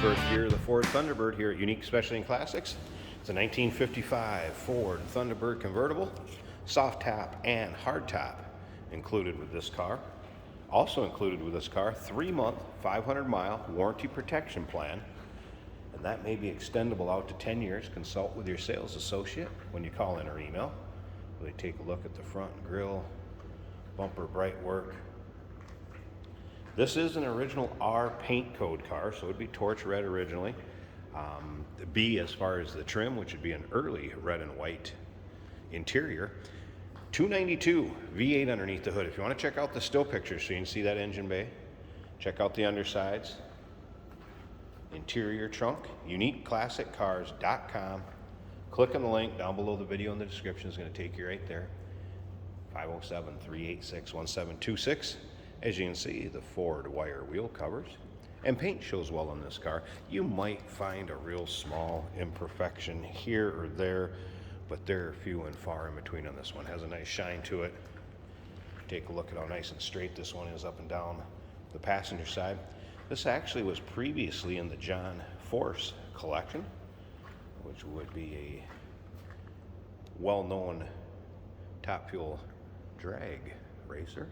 First year of the Ford Thunderbird here at Unique Specialty Classics. It's a 1955 Ford Thunderbird convertible, soft top and hard top included with this car. Also included with this car, 3-month, 500-mile warranty protection plan, and that may be extendable out to 10 years. Consult with your sales associate when you call in or email. They take a look at the front grille, bumper bright work. This is an original R paint code car, so it would be torch red originally. The B as far as the trim, which would be an early red and white interior. 292 V8 underneath the hood. If you want to check out the still pictures so you can see that engine bay, check out the undersides. Interior trunk, uniqueclassiccars.com. Click on the link down below the video in the description. Is going to take you right there. 507-386-1726. As you can see, the Ford wire wheel covers and paint shows well on this car. You might find a real small imperfection here or there, but they're few and far in between on this one. Has a nice shine to it. Take a look at how nice and straight this one is up and down the passenger side. This actually was previously in the John Force collection, which would be a well-known top fuel drag racer.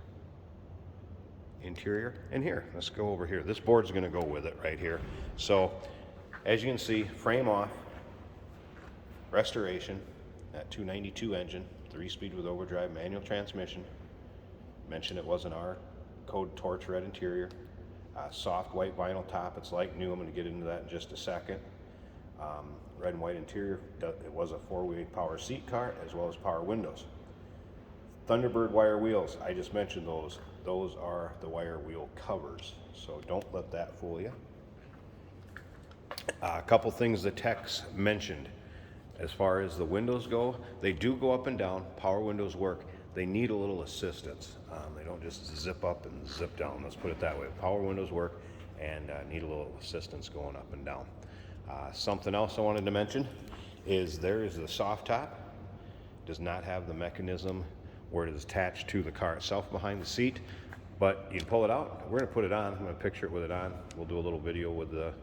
Interior, and here, let's go over here. This board's going to go with it right here. So as you can see, frame off, restoration, that 292 engine, 3-speed with overdrive manual transmission. Mentioned it was an R code torch red interior, soft white vinyl top. It's like new. I'm going to get into that in just a second. Red and white interior. It was a 4-way power seat car as well as power windows. Thunderbird wire wheels, I just mentioned those. Those are the wire wheel covers, so don't let that fool you. A couple things the techs mentioned. As far as the windows go, they do go up and down. Power windows work. They need a little assistance. They don't just zip up and zip down. Let's put it that way. Power windows work and need a little assistance going up and down. Something else I wanted to mention is there is the soft top. Does not have the mechanism where it is attached to the car itself behind the seat, but you can pull it out. We're going to put it on. I'm going to picture it with it on. We'll do a little video with the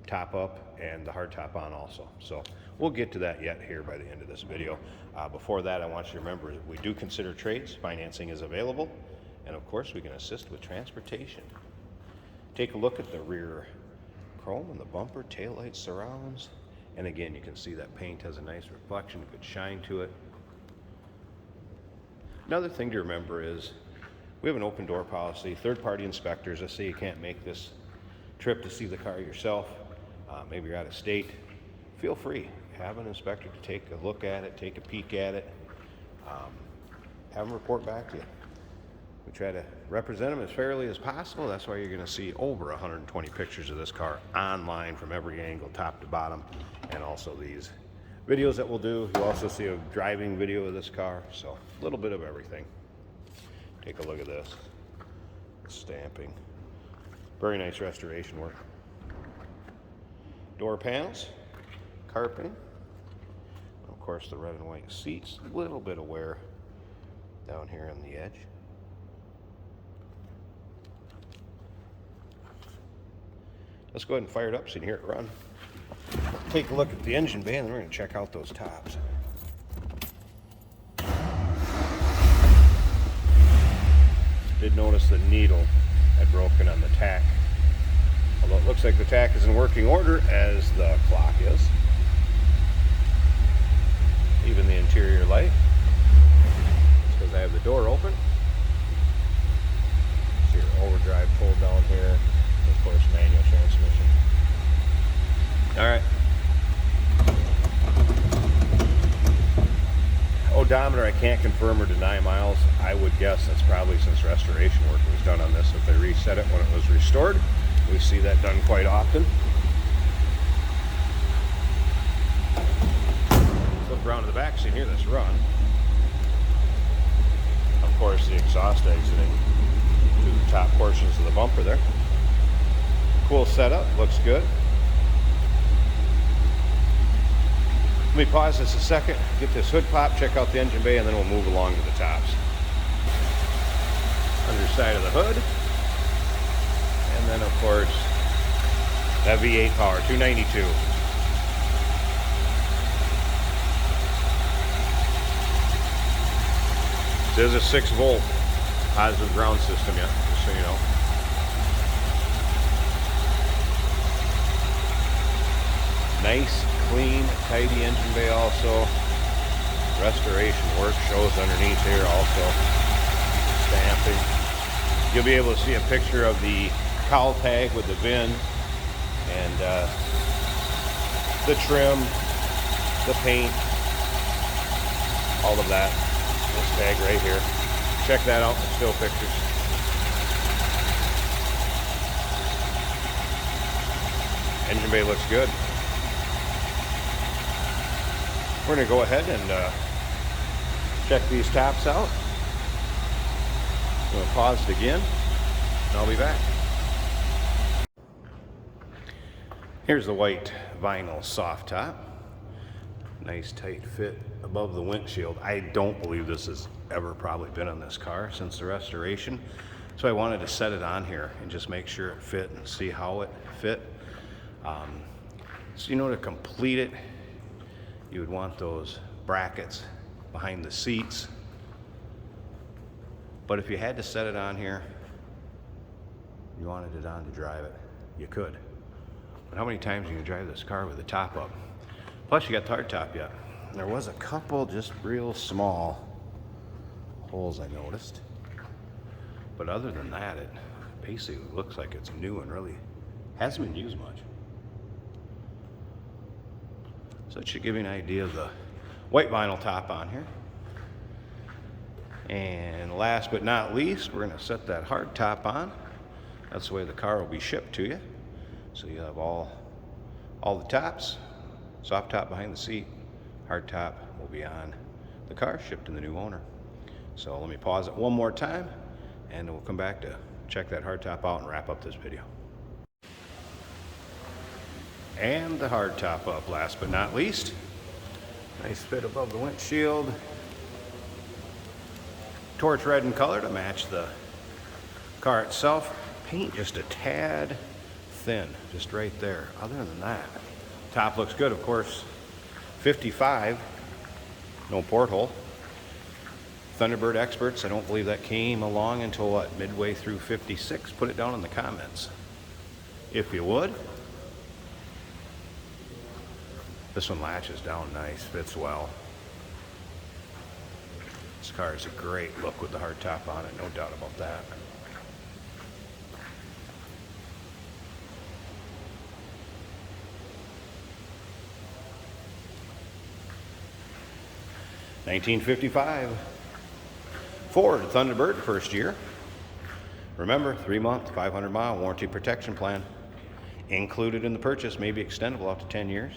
top up and the hard top on also. So we'll get to that yet here by the end of this video. Before that, I want you to remember we do consider trades. Financing is available, and of course we can assist with transportation. Take a look at the rear chrome and the bumper, taillight surrounds, and again you can see that paint has a nice reflection, good shine to it. Another thing to remember is we have an open door policy. Third-party inspectors, let's say you can't make this trip to see the car yourself, maybe you're out of state, feel free. Have an inspector to take a look at it, take a peek at it, have them report back to you. We try to represent them as fairly as possible. That's why you're going to see over 120 pictures of this car online from every angle, top to bottom, and also these videos that we'll do. You'll also see a driving video of this car, so a little bit of everything. Take a look at this. Stamping. Very nice restoration work. Door panels, carpeting. Of course, the red and white seats. A little bit of wear down here on the edge. Let's go ahead and fire it up so you can hear it run. Take a look at the engine bay, and then we're going to check out those tops. Did notice the needle had broken on the tack. Although it looks like the tack is in working order, as the clock is. Even the interior light. It's because I have the door open. See your overdrive pulled down here. Of course, manual transmission. All right. Odometer, I can't confirm or deny miles. I would guess that's probably since restoration work was done on this. If they reset it when it was restored, we see that done quite often. Flip around to the back so you can hear this run. Of course, the exhaust exiting to the top portions of the bumper there. Cool setup, looks good. Let me pause this a second, get this hood pop, check out the engine bay, and then we'll move along to the tops. Underside of the hood, and then of course That V8 power, 292. This is a 6-volt positive ground system, yeah, just so you know. Nice, clean, tidy engine bay also. Restoration work shows underneath here also. Stamping. You'll be able to see a picture of the cowl tag with the VIN and the trim, the paint, all of that. This tag right here. Check that out, still pictures. Engine bay looks good. We're going to go ahead and check these tops out. I'm going to pause it again, and I'll be back. Here's the white vinyl soft top. Nice tight fit above the windshield. I don't believe this has ever probably been on this car since the restoration. So I wanted to set it on here and just make sure it fit and see how it fit. So you know, to complete it, you would want those brackets behind the seats. But if you had to set it on here, you wanted it on to drive it, you could. But how many times are you gonna drive this car with the top up? Plus you got the hard top yet. There was a couple just real small holes I noticed. But other than that, it basically looks like it's new and really hasn't been used much. So it should give you an idea of the white vinyl top on here. And last but not least, we're gonna set that hard top on. That's the way the car will be shipped to you. So you have all the tops, soft top behind the seat, hard top will be on the car, shipped to the new owner. So let me pause it one more time, and we'll come back to check that hard top out and wrap up this video. And the hard top up, last but not least. Nice fit above the windshield. Torch red in color to match the car itself. Paint just a tad thin, just right there. Other than that, top looks good, of course. 55, no porthole. Thunderbird experts, I don't believe that came along until what, midway through 56. Put it down in the comments if you would. This one latches down nice, fits well. This car is a great look with the hard top on it, no doubt about that. $1955 Ford Thunderbird, first year. Remember, 3-month, 500-mile warranty protection plan. Included in the purchase, may be extendable up to 10 years.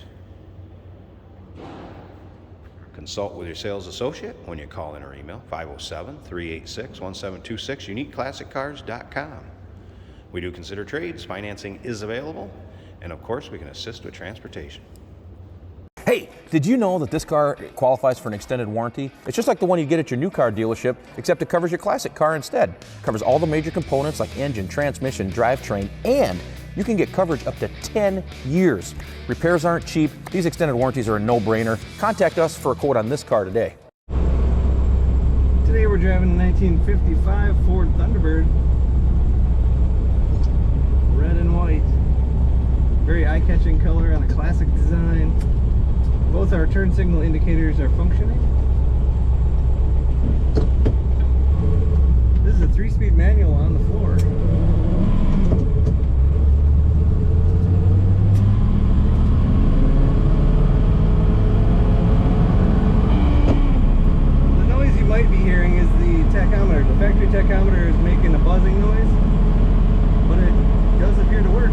Consult with your sales associate when you call in or email 507-386-1726, uniqueclassiccars.com. We do consider trades, financing is available, and of course we can assist with transportation. Hey, did you know that this car qualifies for an extended warranty? It's just like the one you get at your new car dealership, except it covers your classic car instead. It covers all the major components like engine, transmission, drivetrain, and you can get coverage up to 10 years. Repairs aren't cheap. These extended warranties are a no-brainer. Contact us for a quote on this car today. Today we're driving a 1955 Ford Thunderbird. Red and white. Very eye-catching color on a classic design. Both our turn signal indicators are functioning. This is a 3-speed manual on the floor. The noise you might be hearing is the tachometer. The factory tachometer is making a buzzing noise, but it does appear to work.